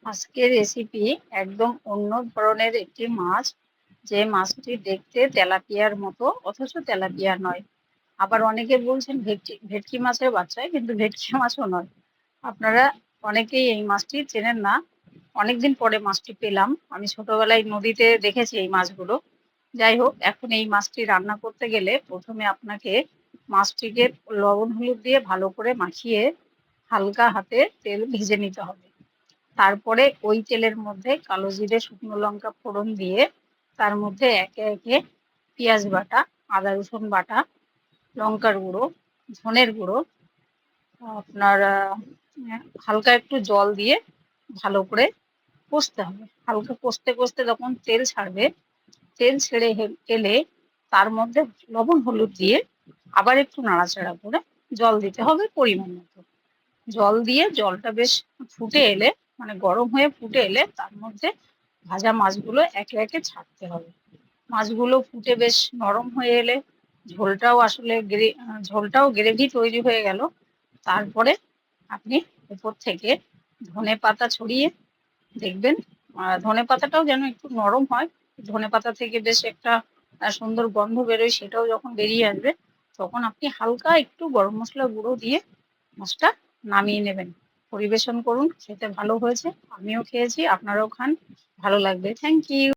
আজকের রেসিপি একদম অন্য ধরনের একটি মাছ, যে মাছটি দেখতে তেলাপিয়ার মতো অথচ তেলাপিয়া নয়। আবার অনেকে বলছেন ভেটকি ভেটকি মাছের বাচ্চা, কিন্তু ভেটকি মাছও নয়। আপনারা অনেকেই এই মাছটি চেনেন না। অনেকদিন পরে মাছটি পেলাম। আমি ছোটবেলায় নদীতে দেখেছি এই মাছগুলো। যাই হোক, এখন এই মাছটি রান্না করতে গেলে প্রথমে আপনাকে মাছটিকে লবণ হলুদ দিয়ে ভালো করে মাখিয়ে হালকা হাতে তেল ভেজে নিতে হবে। তারপরে ওই তেলের মধ্যে কালো জিরে শুকনো লঙ্কা ফোড়ন দিয়ে তার মধ্যে একে একে পেঁয়াজ বাটা, আদা রসুন বাটা, লঙ্কার গুঁড়ো, ধনের গুঁড়ো, আপনার হালকা একটু জল দিয়ে ভালো করে কষতে হবে। হালকা কষতে কষতে যখন তেল ছাড়বে, তেল ছেড়ে এলে তার মধ্যে লবণ হলুদ দিয়ে আবার একটু নাড়াচাড়া করে জল দিতে হবে পরিমাণ মতো। জল দিয়ে জলটা বেশ ফুটে এলে, মানে গরম হয়ে ফুটে এলে তার মধ্যে ভাজা মাছগুলো একে একে ছাড়তে হবে। মাছগুলো ফুটে বেশ নরম হয়ে এলে ঝোলটাও গ্রেভি তৈরি হয়ে গেল। তারপরে আপনি উপর থেকে ধনেপাতা ছড়িয়ে দেখবেন। ধনেপাতাটাও যেন একটু নরম হয়। ধনেপাতা থেকে বেশ একটা সুন্দর গন্ধ বেরোয়, সেটাও যখন বেরিয়ে আসবে তখন আপনি হালকা একটু গরম মশলা গুঁড়ো দিয়ে মাছটা নামিয়ে নেবেন। পরিবেশন করুন। খেতে ভালো হয়েছে, আমিও খেয়েছি, আপনারাও খান, ভালো লাগবে। Thank you.